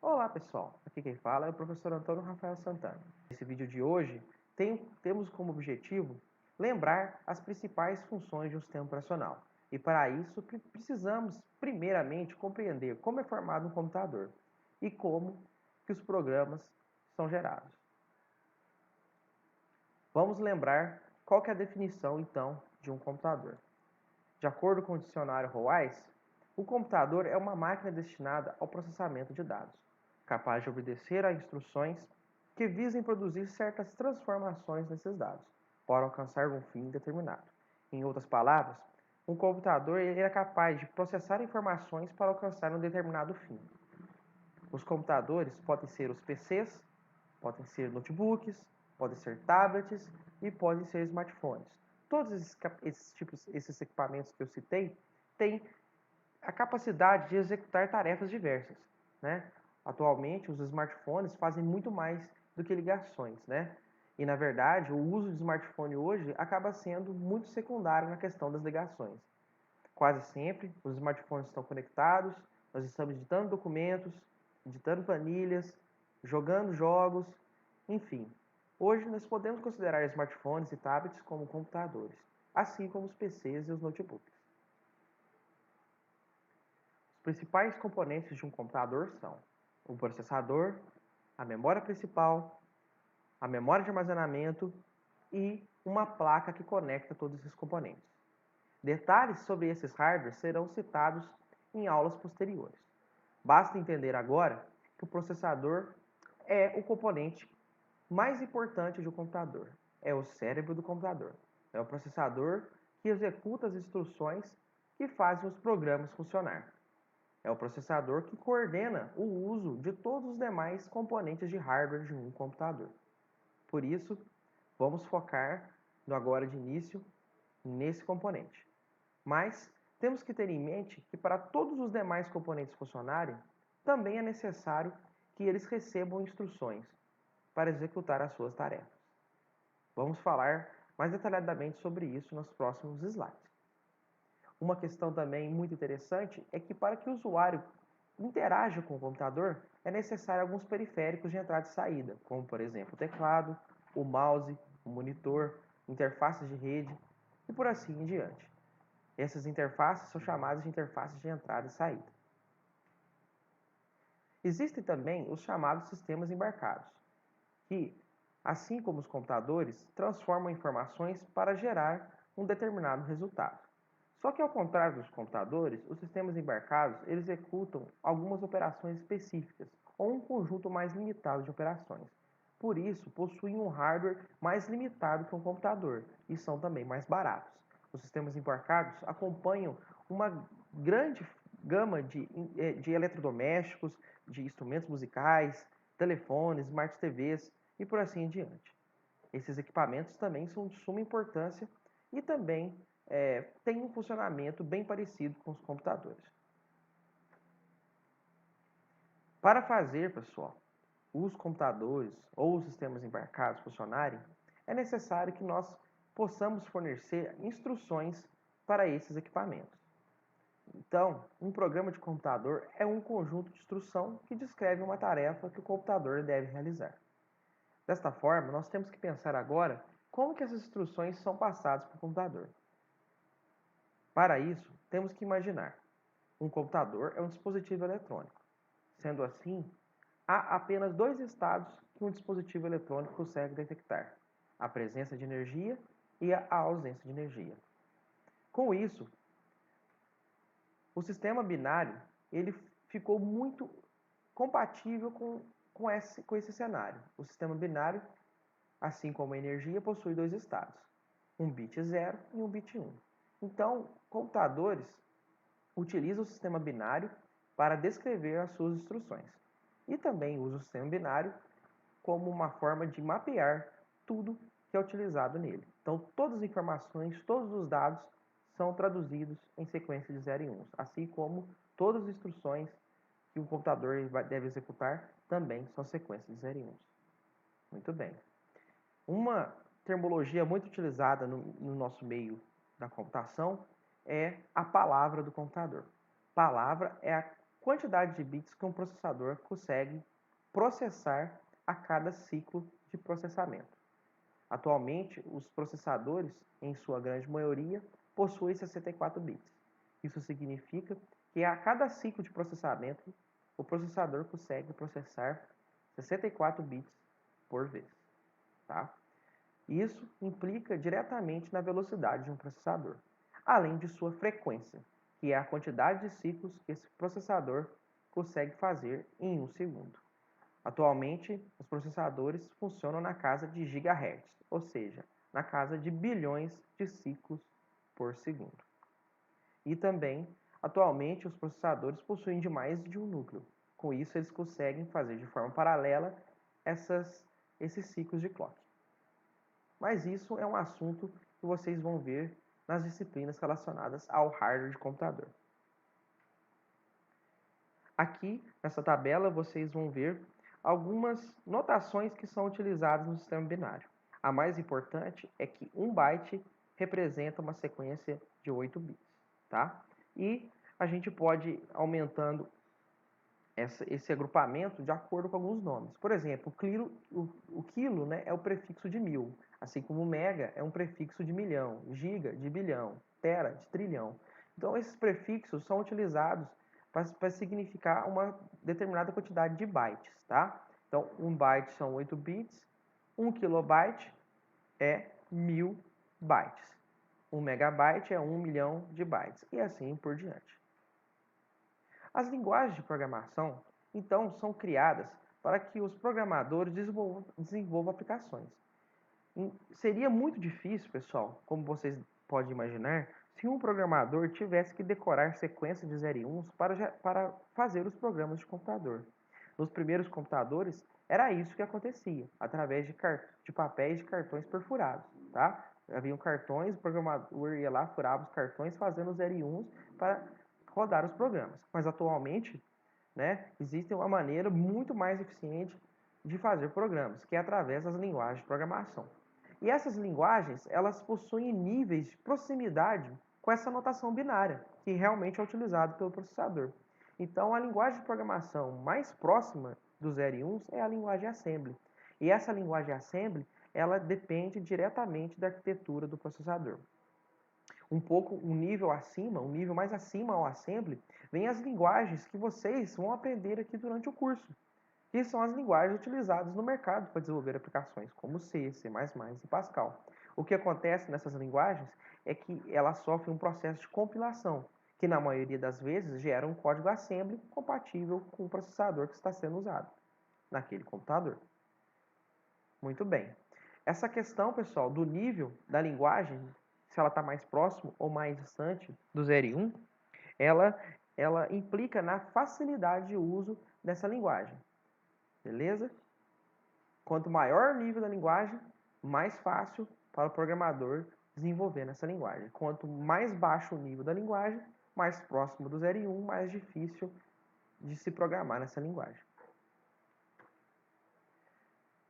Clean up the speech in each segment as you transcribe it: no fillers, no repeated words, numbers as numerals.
Olá pessoal, aqui quem fala é o professor Antônio Rafael Santana. Nesse vídeo de hoje temos como objetivo lembrar as principais funções de um sistema operacional. E para isso precisamos primeiramente compreender como é formado um computador e como que os programas são gerados. Vamos lembrar qual que é a definição então de um computador. De acordo com o dicionário Roais, o computador é uma máquina destinada ao processamento de dados, capaz de obedecer a instruções que visem produzir certas transformações nesses dados, para alcançar um fim determinado. Em outras palavras, um computador ele é capaz de processar informações para alcançar um determinado fim. Os computadores podem ser os PCs, podem ser notebooks, podem ser tablets e podem ser smartphones. Todos esses equipamentos que eu citei têm a capacidade de executar tarefas diversas, né? Atualmente, os smartphones fazem muito mais do que ligações, né? E, na verdade, o uso de smartphone hoje acaba sendo muito secundário na questão das ligações. Quase sempre, os smartphones estão conectados, nós estamos editando documentos, editando planilhas, jogando jogos, enfim. Hoje, nós podemos considerar smartphones e tablets como computadores, assim como os PCs e os notebooks. Os principais componentes de um computador são o processador, a memória principal, a memória de armazenamento e uma placa que conecta todos esses componentes. Detalhes sobre esses hardwares serão citados em aulas posteriores. Basta entender agora que o processador é o componente mais importante de um computador. É o cérebro do computador. É o processador que executa as instruções que fazem os programas funcionar. É o processador que coordena o uso de todos os demais componentes de hardware de um computador. Por isso, vamos focar no agora de início nesse componente. Mas temos que ter em mente que para todos os demais componentes funcionarem, também é necessário que eles recebam instruções para executar as suas tarefas. Vamos falar mais detalhadamente sobre isso nos próximos slides. Uma questão também muito interessante é que para que o usuário interaja com o computador, é necessário alguns periféricos de entrada e saída, como por exemplo o teclado, o mouse, o monitor, interfaces de rede e por assim em diante. Essas interfaces são chamadas de interfaces de entrada e saída. Existem também os chamados sistemas embarcados, que, assim como os computadores, transformam informações para gerar um determinado resultado. Só que ao contrário dos computadores, os sistemas embarcados eles executam algumas operações específicas ou um conjunto mais limitado de operações. Por isso, possuem um hardware mais limitado que um computador e são também mais baratos. Os sistemas embarcados acompanham uma grande gama de eletrodomésticos, de instrumentos musicais, telefones, smart TVs e por assim em diante. Esses equipamentos também são de suma importância e também têm um funcionamento bem parecido com os computadores. Para fazer, pessoal, os computadores ou os sistemas embarcados funcionarem, é necessário que nós possamos fornecer instruções para esses equipamentos. Então, um programa de computador é um conjunto de instrução que descreve uma tarefa que o computador deve realizar. Desta forma, nós temos que pensar agora como que essas instruções são passadas para o computador. Para isso, temos que imaginar um computador é um dispositivo eletrônico. Sendo assim, há apenas dois estados que um dispositivo eletrônico consegue detectar: a presença de energia e a ausência de energia. Com isso, o sistema binário ele ficou muito compatível com esse cenário. O sistema binário, assim como a energia, possui dois estados, um bit 0 e um bit 1. Então, computadores utilizam o sistema binário para descrever as suas instruções. E também usa o sistema binário como uma forma de mapear tudo que é utilizado nele. Então, todas as informações, todos os dados são traduzidos em sequência de 0 e 1, assim como todas as instruções que o computador deve executar também são sequências de 0 e 1. Muito bem. Uma terminologia muito utilizada no nosso meio da computação é a palavra do computador. Palavra quantidade de bits que um processador consegue processar a cada ciclo de processamento. Atualmente, os processadores, em sua grande maioria, possuem 64 bits. Isso significa que a cada ciclo de processamento, o processador consegue processar 64 bits por vez. Tá? Isso implica diretamente na velocidade de um processador, além de sua frequência, que é a quantidade de ciclos que esse processador consegue fazer em um segundo. Atualmente, os processadores funcionam na casa de gigahertz, ou seja, na casa de bilhões de ciclos por segundo. E também, atualmente, os processadores possuem de mais de um núcleo. Com isso, eles conseguem fazer de forma paralela esses ciclos de clock. Mas isso é um assunto que vocês vão ver nas disciplinas relacionadas ao hardware de computador. Aqui, nessa tabela, vocês vão ver algumas notações que são utilizadas no sistema binário. A mais importante é que 1 byte representa uma sequência de 8 bits, tá? E a gente pode ir aumentando esse agrupamento de acordo com alguns nomes. Por exemplo, o quilo, né, é o prefixo de 1000, assim como o mega é um prefixo de milhão, giga de bilhão, tera de trilhão. Então, esses prefixos são utilizados para significar uma determinada quantidade de bytes, tá? Então, 1 byte são 8 bits, 1 kilobyte é 1000 bytes, 1 megabyte é 1 milhão de bytes, e assim por diante. As linguagens de programação, então, são criadas para que os programadores desenvolvam aplicações. Seria muito difícil, pessoal, como vocês podem imaginar, se um programador tivesse que decorar sequências de 0 e 1 para fazer os programas de computador. Nos primeiros computadores, era isso que acontecia, através de papéis de cartões perfurados. Tá? Haviam cartões, o programador ia lá, furava os cartões, fazendo os 0 e 1 para rodar os programas. Mas atualmente, né, existe uma maneira muito mais eficiente de fazer programas, que é através das linguagens de programação. E essas linguagens, elas possuem níveis de proximidade com essa notação binária, que realmente é utilizada pelo processador. Então, a linguagem de programação mais próxima dos 0 e 1 é a linguagem Assembly. E essa linguagem Assembly, ela depende diretamente da arquitetura do processador. Um nível mais acima ao Assembly, vem as linguagens que vocês vão aprender aqui durante o curso, que são as linguagens utilizadas no mercado para desenvolver aplicações, como C, C++ e Pascal. O que acontece nessas linguagens é que elas sofrem um processo de compilação, que na maioria das vezes gera um código assembly compatível com o processador que está sendo usado naquele computador. Muito bem. Essa questão, pessoal, do nível da linguagem, se ela está mais próximo ou mais distante do 0 e 1, ela implica na facilidade de uso dessa linguagem. Beleza? Quanto maior o nível da linguagem, mais fácil para o programador desenvolver nessa linguagem. Quanto mais baixo o nível da linguagem, mais próximo do 0 e 1, mais difícil de se programar nessa linguagem.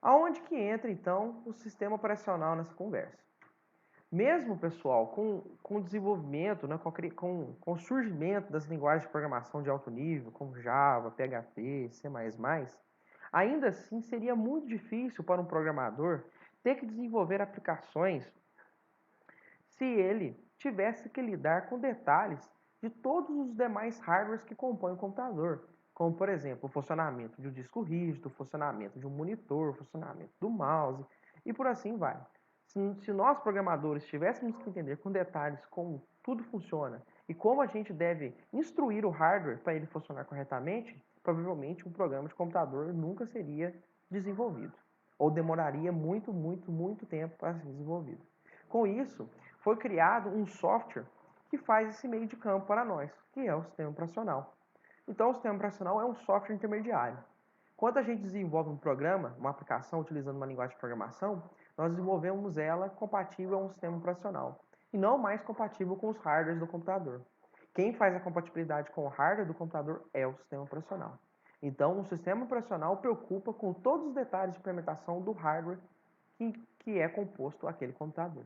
Aonde que entra, então, o sistema operacional nessa conversa? Mesmo, pessoal, com o desenvolvimento, né, com o surgimento das linguagens de programação de alto nível, como Java, PHP, C++, ainda assim seria muito difícil para um programador ter que desenvolver aplicações se ele tivesse que lidar com detalhes de todos os demais hardwares que compõem o computador, como, por exemplo, o funcionamento de um disco rígido, o funcionamento de um monitor, o funcionamento do mouse e por assim vai. Se nós programadores tivéssemos que entender com detalhes como tudo funciona e como a gente deve instruir o hardware para ele funcionar corretamente, provavelmente um programa de computador nunca seria desenvolvido ou demoraria muito tempo para ser desenvolvido. Com isso, foi criado um software que faz esse meio de campo para nós, que é o sistema operacional. Então, o sistema operacional é um software intermediário. Quando a gente desenvolve um programa, uma aplicação utilizando uma linguagem de programação, nós desenvolvemos ela compatível a um sistema operacional e não mais compatível com os hardwares do computador. Quem faz a compatibilidade com o hardware do computador é o sistema operacional. Então, o sistema operacional preocupa com todos os detalhes de implementação do hardware que é composto aquele computador.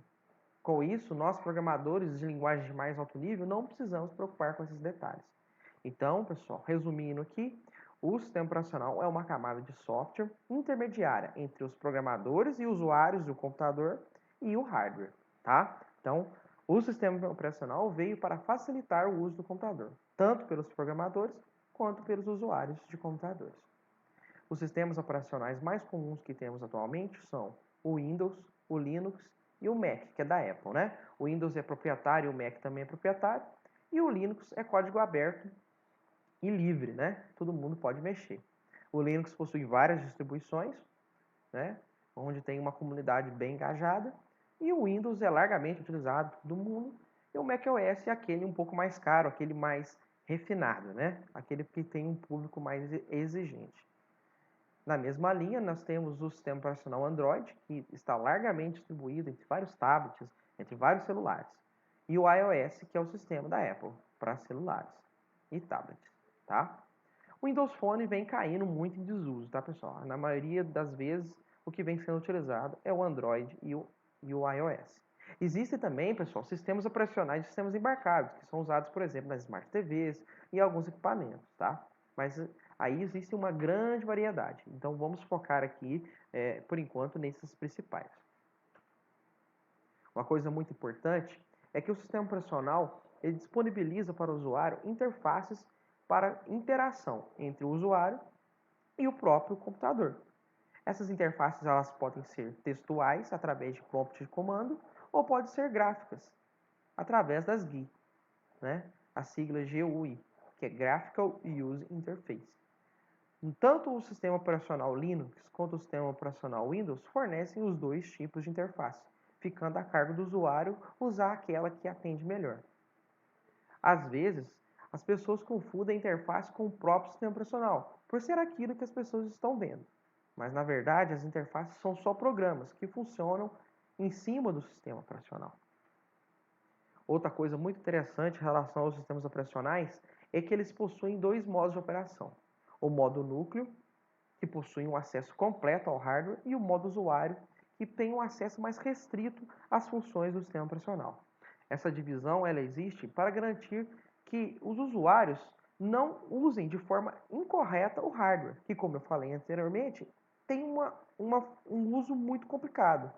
Com isso, nós programadores de linguagem de mais alto nível não precisamos preocupar com esses detalhes. Então, pessoal, resumindo aqui, o sistema operacional é uma camada de software intermediária entre os programadores e usuários do computador e o hardware, tá? Então, o sistema operacional veio para facilitar o uso do computador, tanto pelos programadores quanto pelos usuários de computadores. Os sistemas operacionais mais comuns que temos atualmente são o Windows, o Linux e o Mac, que é da Apple, né? O Windows é proprietário, o Mac também é proprietário, e o Linux é código aberto e livre, né? Todo mundo pode mexer. O Linux possui várias distribuições, né? Onde tem uma comunidade bem engajada, e o Windows é largamente utilizado por todo mundo, e o macOS é aquele um pouco mais caro, aquele mais refinado, né? Aquele que tem um público mais exigente. Na mesma linha, nós temos o sistema operacional Android, que está largamente distribuído entre vários tablets, entre vários celulares. E o iOS, que é o sistema da Apple para celulares e tablets, tá? O Windows Phone vem caindo muito em desuso, tá, pessoal? Na maioria das vezes, o que vem sendo utilizado é o Android e o iOS. Existem também, pessoal, sistemas operacionais de sistemas embarcados, que são usados, por exemplo, nas Smart TVs e alguns equipamentos, tá? Mas aí existe uma grande variedade. Então, vamos focar aqui, por enquanto, nesses principais. Uma coisa muito importante é que o sistema operacional ele disponibiliza para o usuário interfaces para interação entre o usuário e o próprio computador. Essas interfaces elas podem ser textuais, através de prompt de comando, ou podem ser gráficas, através das GUI, né? A sigla GUI, que é Graphical User Interface. Tanto o sistema operacional Linux quanto o sistema operacional Windows fornecem os dois tipos de interface, ficando a cargo do usuário usar aquela que atende melhor. Às vezes, as pessoas confundem a interface com o próprio sistema operacional, por ser aquilo que as pessoas estão vendo. Mas, na verdade, as interfaces são só programas que funcionam em cima do sistema operacional. Outra coisa muito interessante em relação aos sistemas operacionais é que eles possuem dois modos de operação. O modo núcleo, que possui um acesso completo ao hardware, e o modo usuário, que tem um acesso mais restrito às funções do sistema operacional. Essa divisão ela existe para garantir que os usuários não usem de forma incorreta o hardware, que, como eu falei anteriormente, tem um uso muito complicado.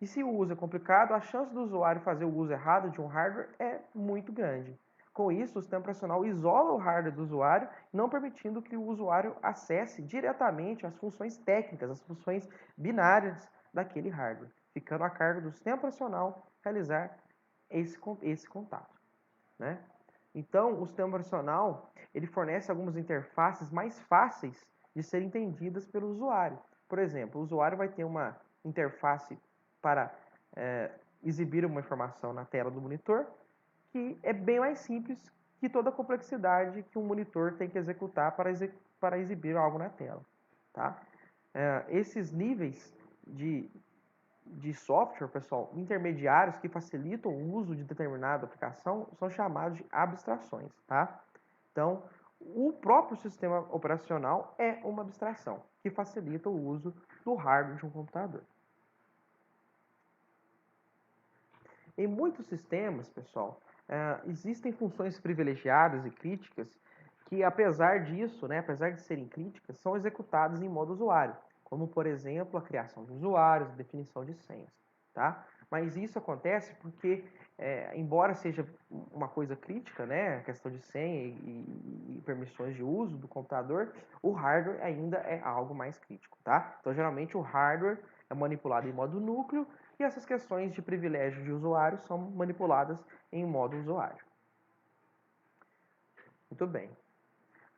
E se o uso é complicado, a chance do usuário fazer o uso errado de um hardware é muito grande. Com isso, o sistema operacional isola o hardware do usuário, não permitindo que o usuário acesse diretamente as funções técnicas, as funções binárias daquele hardware, ficando a cargo do sistema operacional realizar esse contato, né? Então, o sistema operacional ele fornece algumas interfaces mais fáceis de serem entendidas pelo usuário. Por exemplo, o usuário vai ter uma interface para exibir uma informação na tela do monitor, que é bem mais simples que toda a complexidade que um monitor tem que executar para exibir algo na tela, tá? Esses níveis de software, pessoal, intermediários que facilitam o uso de determinada aplicação são chamados de abstrações, tá? Então, o próprio sistema operacional é uma abstração que facilita o uso do hardware de um computador. Em muitos sistemas, pessoal, existem funções privilegiadas e críticas que, apesar disso, né, apesar de serem críticas, são executadas em modo usuário, como, por exemplo, a criação de usuários, a definição de senhas, tá? Mas isso acontece porque, embora seja uma coisa crítica, né, a questão de senha e permissões de uso do computador, o hardware ainda é algo mais crítico, tá? Então, geralmente, o hardware é manipulado em modo núcleo e essas questões de privilégio de usuário são manipuladas em modo usuário. Muito bem.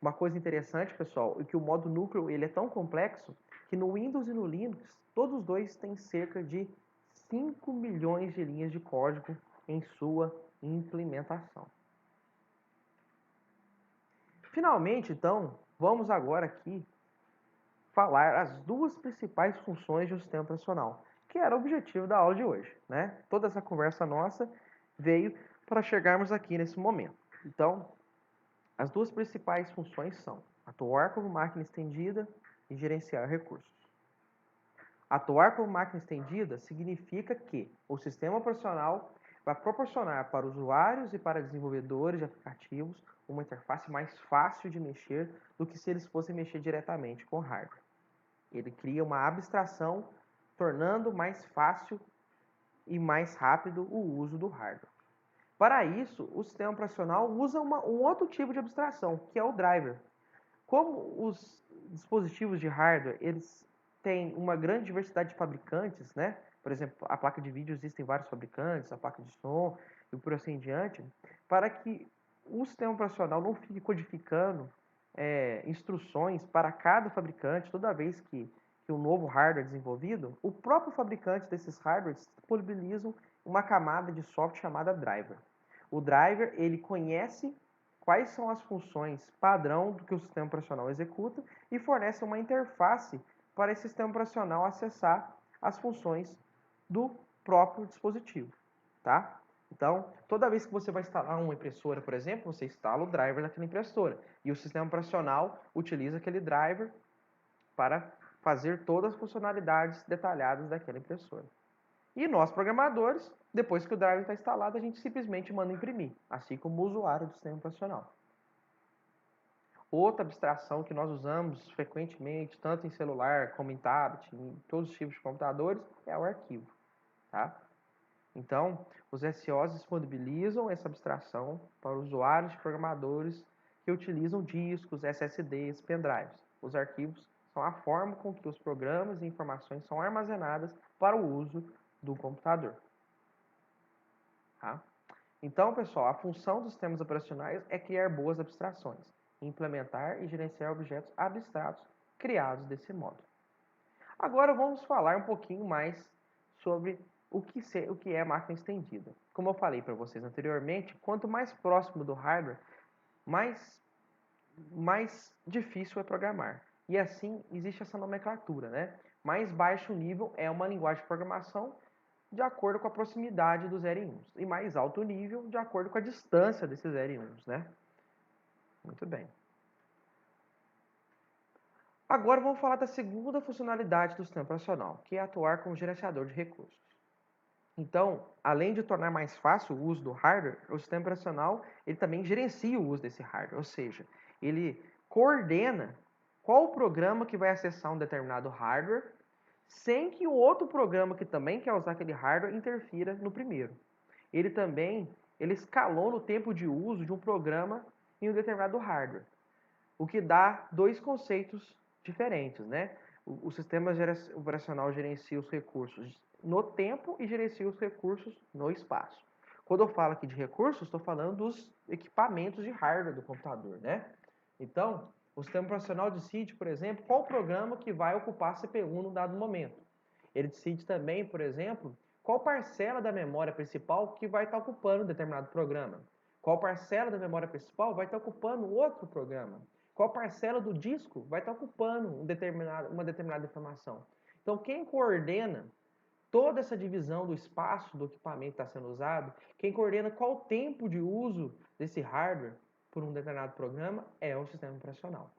Uma coisa interessante, pessoal, é que o modo núcleo ele é tão complexo que no Windows e no Linux, todos os dois têm cerca de 5 milhões de linhas de código em sua implementação. Finalmente, então, vamos agora aqui falar as duas principais funções de um sistema operacional, que era o objetivo da aula de hoje, né? Toda essa conversa nossa veio para chegarmos aqui nesse momento. Então, as duas principais funções são atuar como máquina estendida e gerenciar recursos. Atuar como máquina estendida significa que o sistema operacional vai proporcionar para usuários e para desenvolvedores de aplicativos uma interface mais fácil de mexer do que se eles fossem mexer diretamente com o hardware. Ele cria uma abstração, tornando mais fácil e mais rápido o uso do hardware. Para isso, o sistema operacional usa um outro tipo de abstração, que é o driver. Como os dispositivos de hardware eles têm uma grande diversidade de fabricantes, né? Por exemplo, a placa de vídeo existem vários fabricantes, a placa de som e por assim em diante, para que o sistema operacional não fique codificando instruções para cada fabricante toda vez que um novo hardware é desenvolvido, o próprio fabricante desses hardwares disponibilizam uma camada de software chamada driver. O driver ele conhece quais são as funções padrão do que o sistema operacional executa e fornece uma interface para esse sistema operacional acessar as funções do próprio dispositivo, tá? Então, toda vez que você vai instalar uma impressora, por exemplo, você instala o driver naquela impressora e o sistema operacional utiliza aquele driver para fazer todas as funcionalidades detalhadas daquela impressora. E nós, programadores, depois que o driver está instalado, a gente simplesmente manda imprimir, assim como o usuário do sistema operacional. Outra abstração que nós usamos frequentemente, tanto em celular como em tablet, em todos os tipos de computadores, é o arquivo. Tá? Então, os SOs disponibilizam essa abstração para usuários e programadores que utilizam discos, SSDs, pendrives. Os arquivos são a forma com que os programas e informações são armazenadas para o uso do computador. Tá? Então, pessoal, a função dos sistemas operacionais é criar boas abstrações, implementar e gerenciar objetos abstratos criados desse modo. Agora vamos falar um pouquinho mais sobre o que é máquina estendida. Como eu falei para vocês anteriormente, quanto mais próximo do hardware, mais difícil é programar. E assim existe essa nomenclatura, né? Mais baixo nível é uma linguagem de programação de acordo com a proximidade dos 0 e 1. E mais alto nível de acordo com a distância desses 0 e 1, né? Muito bem. Agora vamos falar da segunda funcionalidade do sistema operacional, que é atuar como gerenciador de recursos. Então, além de tornar mais fácil o uso do hardware, o sistema operacional ele também gerencia o uso desse hardware, ou seja, ele coordena qual o programa que vai acessar um determinado hardware, sem que o outro programa que também quer usar aquele hardware interfira no primeiro. Ele escalona o tempo de uso de um programa em um determinado hardware, o que dá dois conceitos diferentes, né? O sistema operacional gerencia os recursos no tempo e gerencia os recursos no espaço. Quando eu falo aqui de recursos, estou falando dos equipamentos de hardware do computador, né? Então, o sistema operacional decide, por exemplo, qual programa que vai ocupar a CPU num dado momento. Ele decide também, por exemplo, qual parcela da memória principal que vai estar ocupando um determinado programa. Qual parcela da memória principal vai estar ocupando outro programa. Qual parcela do disco vai estar ocupando uma determinada informação. Então, quem coordena toda essa divisão do espaço do equipamento que está sendo usado, quem coordena qual o tempo de uso desse hardware por um determinado programa é o sistema operacional.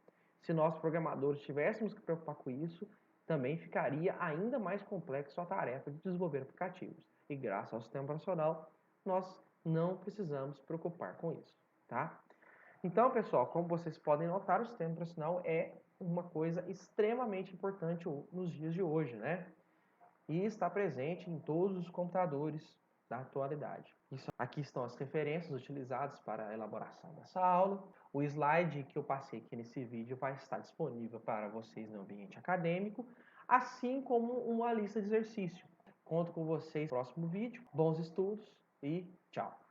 Se nós programadores tivéssemos que preocupar com isso, também ficaria ainda mais complexo a tarefa de desenvolver aplicativos. E graças ao sistema operacional, nós não precisamos preocupar com isso, tá? Então, pessoal, como vocês podem notar, o sistema operacional é uma coisa extremamente importante nos dias de hoje, né? E está presente em todos os computadores da atualidade. Aqui estão as referências utilizadas para a elaboração dessa aula. O slide que eu passei aqui nesse vídeo vai estar disponível para vocês no ambiente acadêmico, assim como uma lista de exercício. Conto com vocês no próximo vídeo. Bons estudos e tchau!